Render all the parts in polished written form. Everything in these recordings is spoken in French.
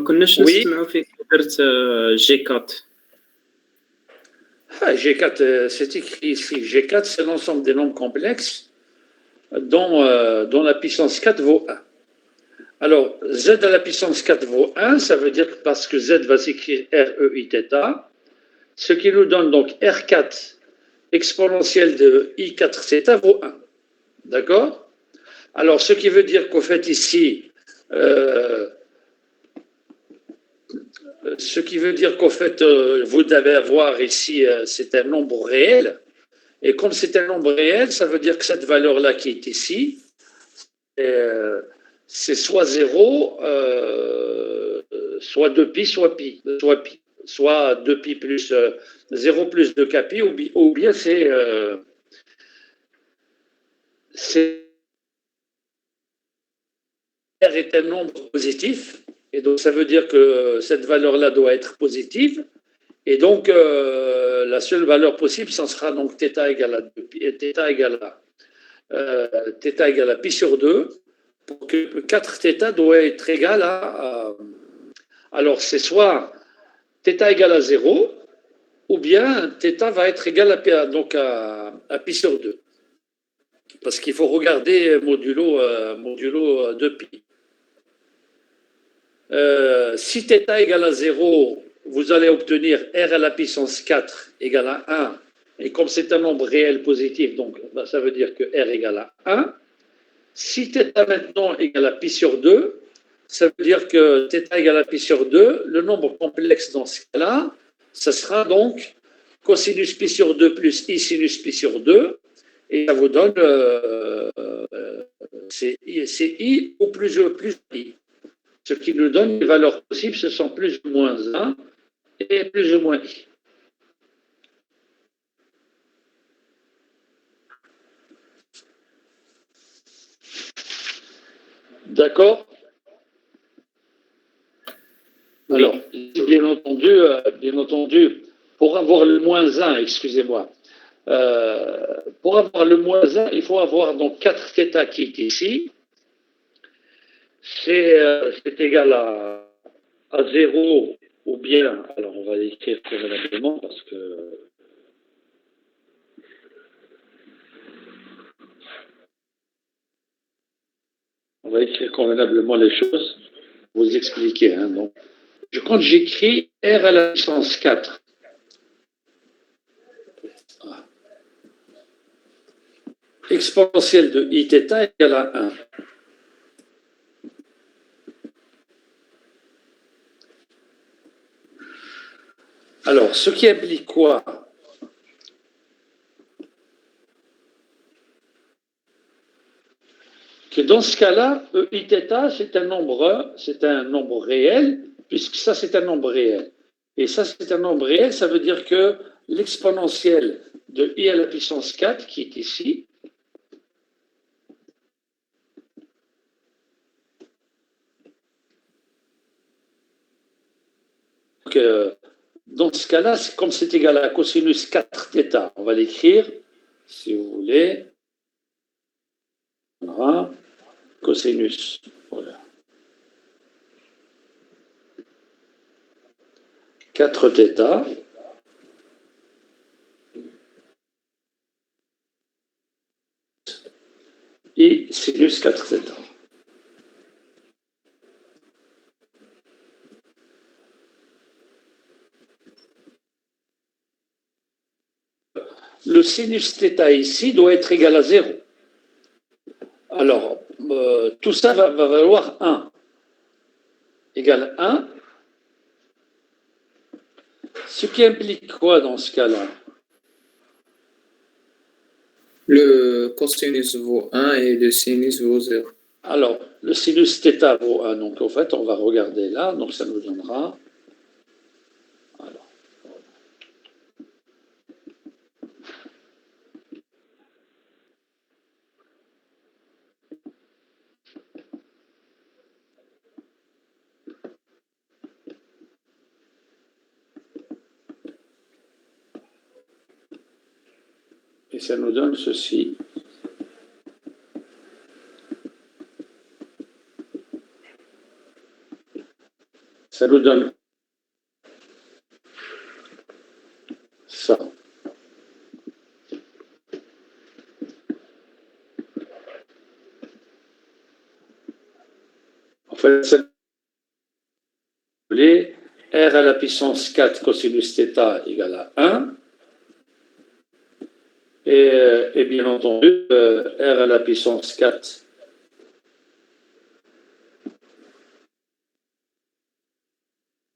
كناش Oui. نسمعوا فيك درت جي 4. Ah, G4, c'est écrit ici. G4, c'est l'ensemble des nombres complexes dont la puissance 4 vaut 1. Alors, Z à la puissance 4 vaut 1, ça veut dire que parce que Z va s'écrire REI θ, ce qui nous donne donc R4 exponentielle de I4 θ vaut 1. D'accord? Alors, ce qui veut dire qu'au fait ici, vous devez avoir ici, c'est un nombre réel. Et comme c'est un nombre réel, ça veut dire que cette valeur-là qui est ici, c'est soit 0, soit 2pi, soit pi, soit 2pi plus 0 plus 2kpi, ou bien c'est R est un nombre positif, et donc ça veut dire que cette valeur-là doit être positive, et donc la seule valeur possible, ça sera donc θ égale à 2pi, θ égale à pi sur 2, pour que 4θ doit être égal à alors c'est soit θ égale à 0, ou bien θ va être égal à pi sur 2. Parce qu'il faut regarder modulo 2pi. Si θ égale à 0, vous allez obtenir R à la puissance 4 égale à 1. Et comme c'est un nombre réel positif, donc ça veut dire que R égale à 1. Si θ maintenant égale à pi sur 2, ça veut dire que θ égale à pi sur 2, le nombre complexe dans ce cas-là, ça sera donc cosinus pi sur 2 plus I sinus pi sur 2, et ça vous donne c'est I ou plus I. Ce qui nous donne les valeurs possibles, ce sont plus ou moins 1 et plus ou moins I. D'accord? Alors, bien entendu, pour avoir le moins 1, excusez-moi, pour avoir le moins 1, il faut avoir donc 4θ qui est ici. C'est égal à 0 ou bien, alors on va l'écrire convenablement parce que on va écrire convenablement les choses, vous expliquer. Hein, donc, quand j'écris R à la puissance 4, exponentielle de Iθ égale à 1. Alors, ce qui implique quoi? Que dans ce cas-là, Iθ, c'est un nombre réel, puisque ça, c'est un nombre réel. Et ça, c'est un nombre réel, ça veut dire que l'exponentielle de I à la puissance 4, qui est ici, donc, dans ce cas-là, comme c'est égal à cosinus 4θ, on va l'écrire, si vous voulez. Voilà. Cosinus, voilà. 4θ et sinus 4θ. Le sinus θ ici doit être égal à 0. Alors, tout ça va valoir 1. Égale 1. Ce qui implique quoi dans ce cas-là? Le cosinus vaut 1 et le sinus vaut 0. Alors, le sinus θ vaut 1. Donc, en fait, on va regarder là. Donc, ça nous donnera... Alors, et ça nous donne ceci. Ça nous donne ça. En fait, c'est appelé R à la puissance 4 cosinus θ égale à 1. Et bien entendu, R à la puissance 4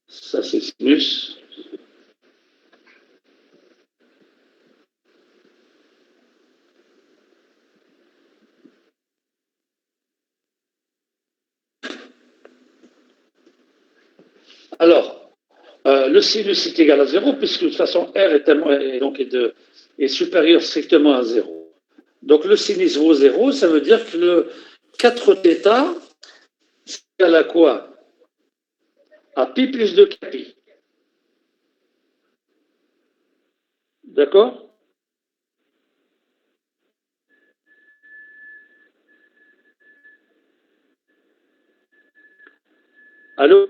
ça c'est sinus. Alors, le sinus est égal à 0 puisque de toute façon R est supérieur strictement à 0. Donc le sinus vaut 0, ça veut dire que le 4θ c'est égal à quoi? À pi plus 2 pi. D'accord? Allô?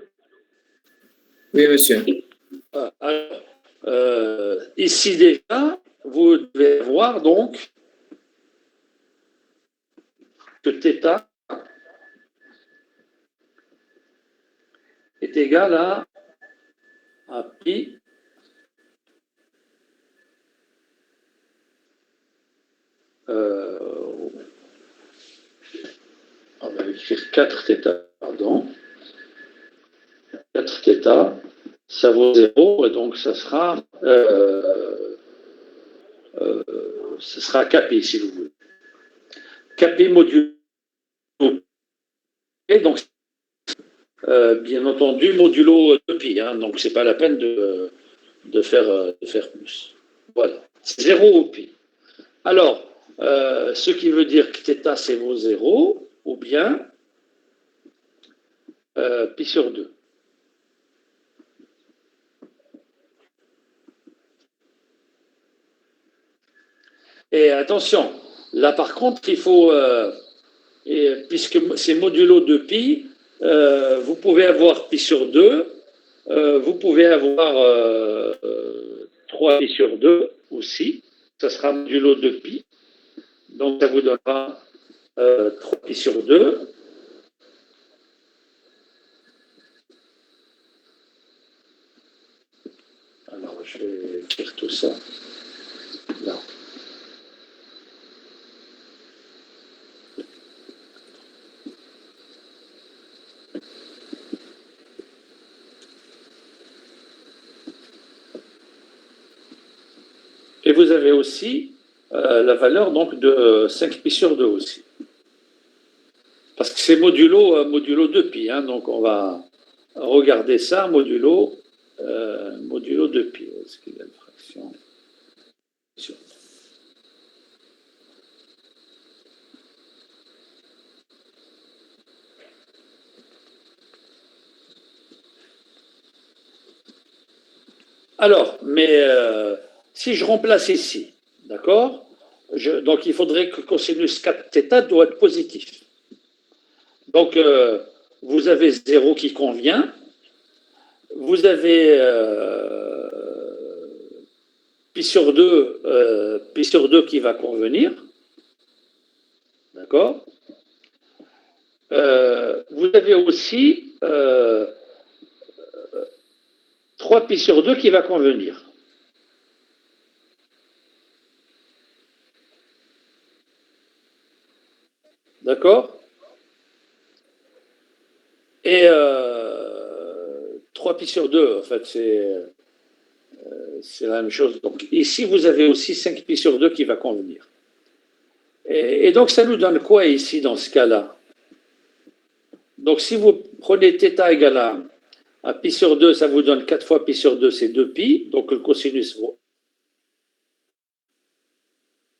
Oui, monsieur. Alors, ici déjà, vous devez voir donc que θ est égal à pi on va écrire 4θ, pardon. 4θ, ça vaut 0, et donc ça sera kpi, si vous voulez. Kpi modulo. Et donc, bien entendu, modulo 2pi, hein, donc c'est pas la peine de faire plus. Voilà, c'est 0 au pi. Alors, ce qui veut dire que θ c'est vaut 0, ou bien pi sur 2. Et attention, là par contre, il faut, puisque c'est modulo 2pi, vous pouvez avoir pi sur 2, vous pouvez avoir 3 pi sur 2 aussi, ça sera modulo 2pi, donc ça vous donnera 3 pi sur 2. Alors, je vais écrire tout ça. Là. Et vous avez aussi la valeur donc de 5 pi sur 2 aussi. Parce que c'est modulo 2pi, hein, donc on va regarder ça, modulo 2pi. Est-ce qu'il y a une fraction? Alors, mais si je remplace ici, d'accord, donc il faudrait que cosinus 4θ doit être positif. Donc, vous avez 0 qui convient, vous avez pi sur 2 qui va convenir, d'accord. Vous avez aussi 3 pi sur 2 qui va convenir. D'accord. Et 3 pi sur 2, en fait, c'est la même chose. Donc ici, vous avez aussi 5 pi sur 2 qui va convenir. Et donc, ça nous donne quoi ici, dans ce cas-là? Donc, si vous prenez θ égale à pi sur 2, ça vous donne 4 fois pi sur 2, c'est 2 pi. Donc, le cosinus vaut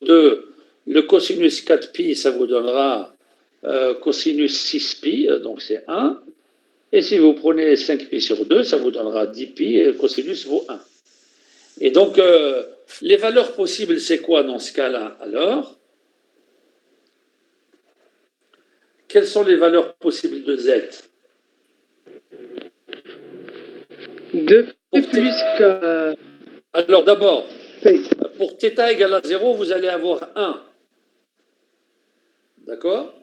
2. Le cosinus 4 pi, ça vous donnera cosinus 6 pi, donc c'est 1. Et si vous prenez 5 pi sur 2, ça vous donnera 10 pi et le cosinus vaut 1. Et donc, les valeurs possibles, c'est quoi dans ce cas-là? Alors, quelles sont les valeurs possibles de z? 2 Pour plus que... Alors d'abord, P. pour θ égale à 0, vous allez avoir 1. D'accord?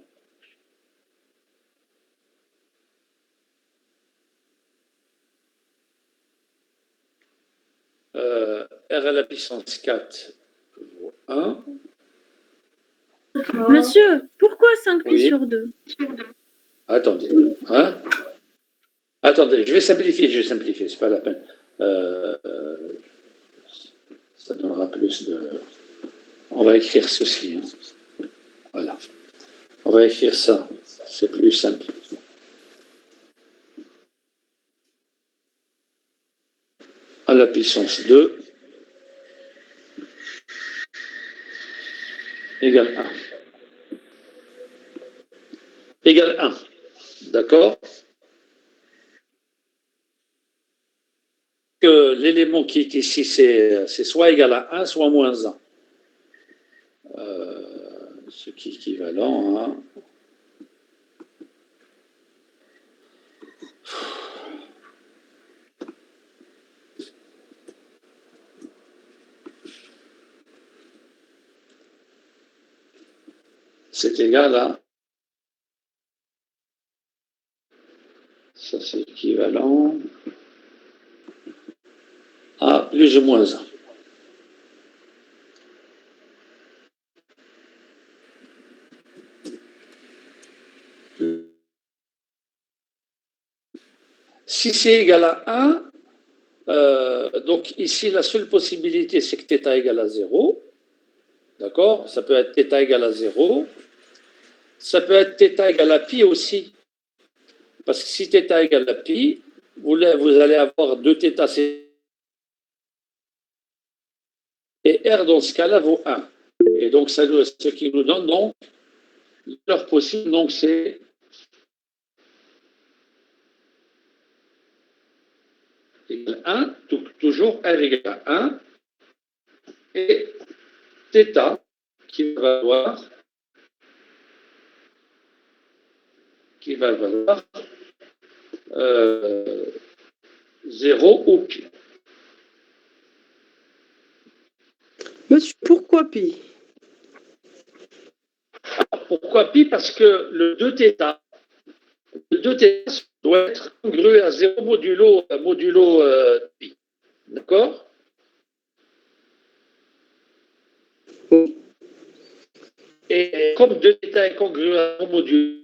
R à la puissance 4 vaut 1. Monsieur, pourquoi 5 pi Oui. sur 2? Attendez. Hein? Attendez, je vais simplifier, c'est pas la peine. Ça donnera plus de... On va écrire ceci. Hein. Voilà. On va écrire ça. C'est plus simple. À la puissance 2 égale 1. Égale 1. D'accord? Que l'élément qui est ici, c'est soit égal à 1, soit moins 1. Ce qui est équivalent à... C'est égal à... Ça, c'est équivalent à plus ou moins 1. Si c'est égal à 1, donc ici, la seule possibilité, c'est que θ égale à 0. D'accord? Ça peut être θ égale à 0. Ça peut être θ égale à pi aussi. Parce que si θ égale à pi, vous allez avoir 2θ et R dans ce cas-là vaut 1. Et donc, ce qui nous donne donc l'heure possible, donc c'est égal à 1, toujours R égale à 1, et θ qui va valoir 0 ou pi. Monsieur, pourquoi pi? Pourquoi pi? Parce que le 2θ doit être congrué à 0 modulo pi. D'accord? Oui. Et comme 2θ est congrué à 0 modulo,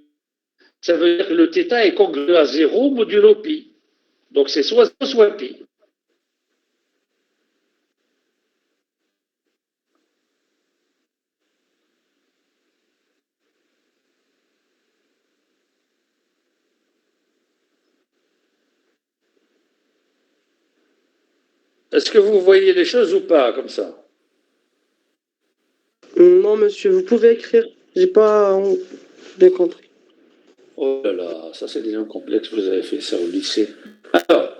ça veut dire que le θ est congrué à 0 modulo pi. Donc c'est soit 0 soit pi. Est-ce que vous voyez les choses ou pas comme ça? Non, monsieur, vous pouvez écrire. J'ai pas bien compris. Oh là là, ça c'est des noms complexes, vous avez fait ça au lycée. Alors,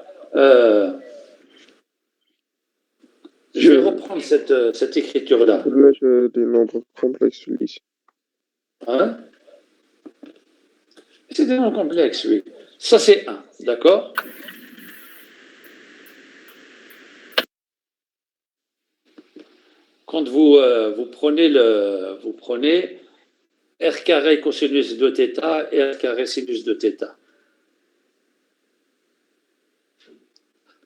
je vais reprendre cette écriture-là. Des nombres complexes au lycée. Hein? C'est des noms complexes, oui. Ça c'est 1, d'accord? Quand vous prenez R carré cosinus de θ et R carré sinus de θ.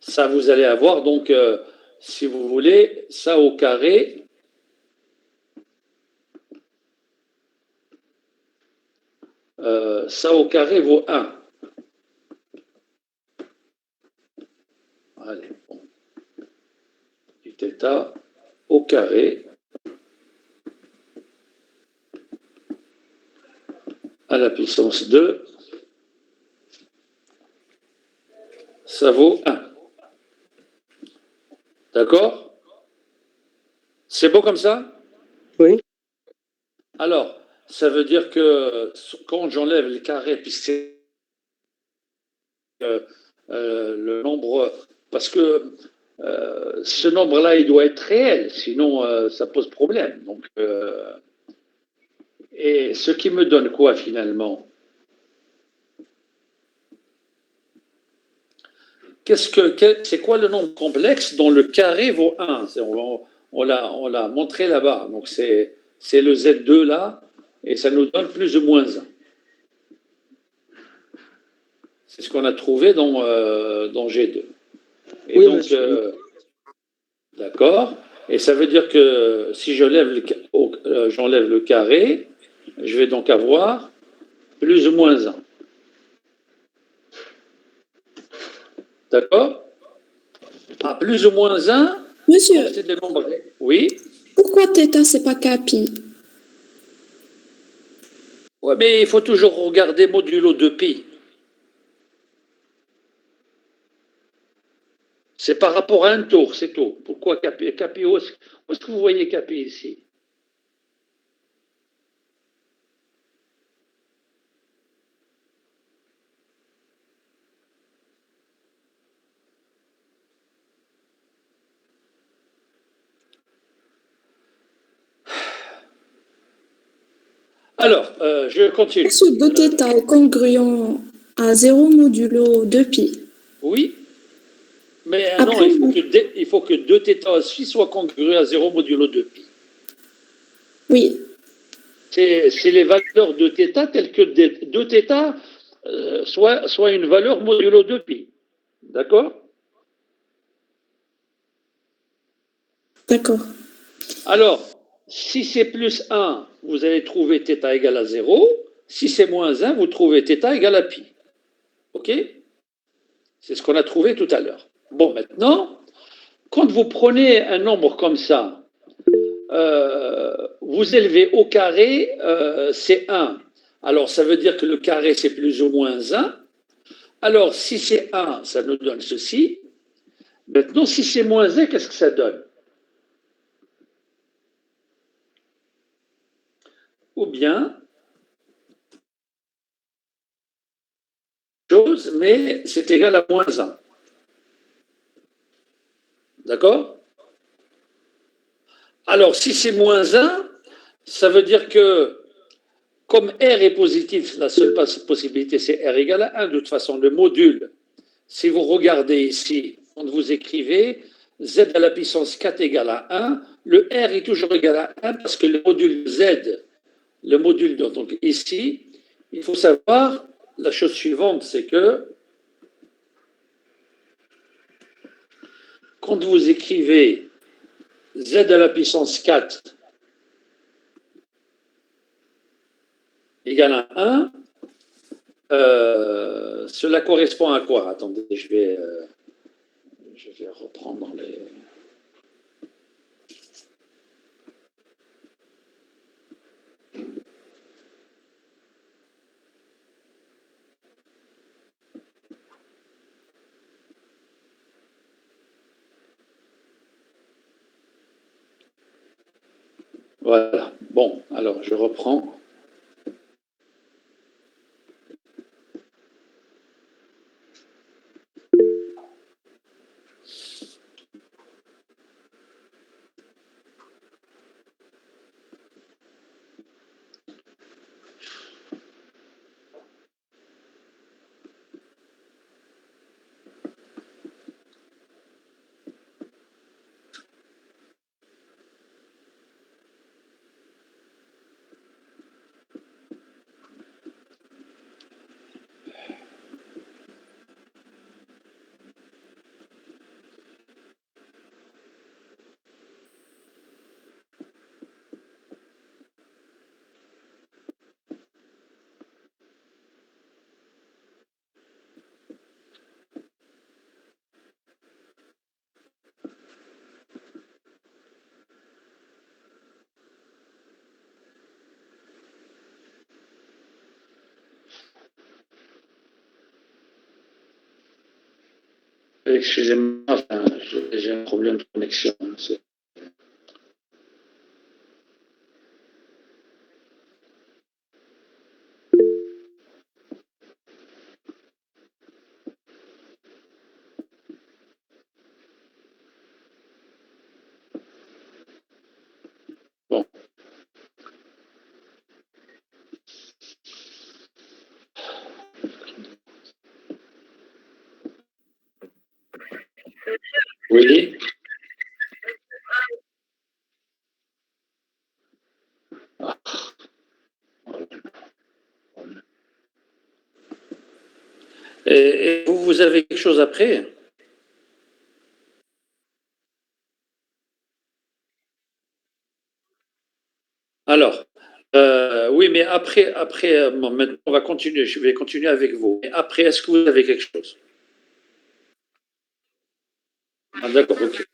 Ça, vous allez avoir donc, si vous voulez, ça au carré. Ça au carré vaut 1. Allez, bon. Du θ au carré à la puissance 2, ça vaut 1. D'accord? C'est beau comme ça? Oui. Alors, ça veut dire que quand j'enlève le carré, puisque c'est le nombre, parce que ce nombre-là, il doit être réel, sinon ça pose problème. Donc, et ce qui me donne quoi finalement? C'est quoi le nombre complexe dont le carré vaut 1? On l'a montré là-bas. Donc, c'est le Z2 là, et ça nous donne plus ou moins 1. C'est ce qu'on a trouvé dans G2. Et Oui, donc, monsieur. d'accord. Et ça veut dire que si j'enlève le carré, je vais donc avoir plus ou moins 1. D'accord? Ah, plus ou moins 1, Monsieur, comme c'est des nombres. Oui. pourquoi θ c'est pas capi? Ouais, mais il faut toujours regarder modulo de pi. C'est par rapport à un tour, c'est tout. Pourquoi capi? Capi, où est-ce que vous voyez capi ici? Alors, je continue. Est-ce que 2θ est congruent à 0 modulo 2pi? Oui, mais non, Après, il faut que 2θ aussi soit congruent à 0 modulo 2pi. oui, C'est les valeurs de θ telles que 2θ soit une valeur modulo 2pi. D'accord? d'accord. Alors, si c'est plus 1, vous allez trouver θ égale à 0. Si c'est moins 1, vous trouvez θ égale à pi. OK? C'est ce qu'on a trouvé tout à l'heure. Bon, maintenant, quand vous prenez un nombre comme ça, vous élevez au carré, c'est 1. Alors, ça veut dire que le carré, c'est plus ou moins 1. Alors, si c'est 1, ça nous donne ceci. Maintenant, si c'est moins 1, qu'est-ce que ça donne? Ou bien, chose, mais c'est égal à moins 1. D'accord? Alors, si c'est moins 1, ça veut dire que, comme R est positif, la seule possibilité, c'est R égale à 1. De toute façon, le module, si vous regardez ici, quand vous écrivez Z à la puissance 4 égale à 1, le R est toujours égal à 1 parce que le module Z, le module, donc ici, il faut savoir la chose suivante, c'est que quand vous écrivez Z à la puissance 4 égale à 1, cela correspond à quoi? Attendez, je vais reprendre les... Voilà. Bon, alors je reprends. Excusez-moi, enfin, j'ai un problème de connexion. Bon. Oui. Et vous avez quelque chose après? Alors, oui, mais après, bon, maintenant on va continuer. Je vais continuer avec vous. Et après, est-ce que vous avez quelque chose? Ah, d'accord, ok.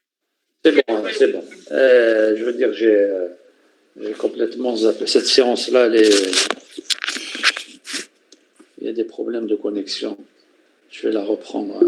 C'est bon, hein, c'est bon. Je veux dire, j'ai complètement zappé. Cette séance-là, il y a des problèmes de connexion. Je vais la reprendre, hein,